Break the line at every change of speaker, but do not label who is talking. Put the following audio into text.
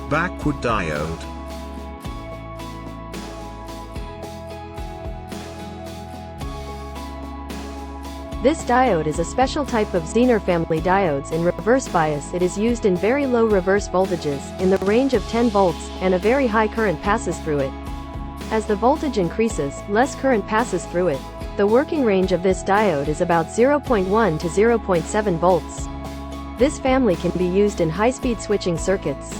Backward diode.
This diode is a special type of zener family diodes. In reverse bias, it is used in very low reverse voltages, in the range of 10 volts, and a very high current passes through it. As the voltage increases, less current passes through it. The working range of this diode is about 0.1 to 0.7 volts. This family can be used in high-speed switching circuits.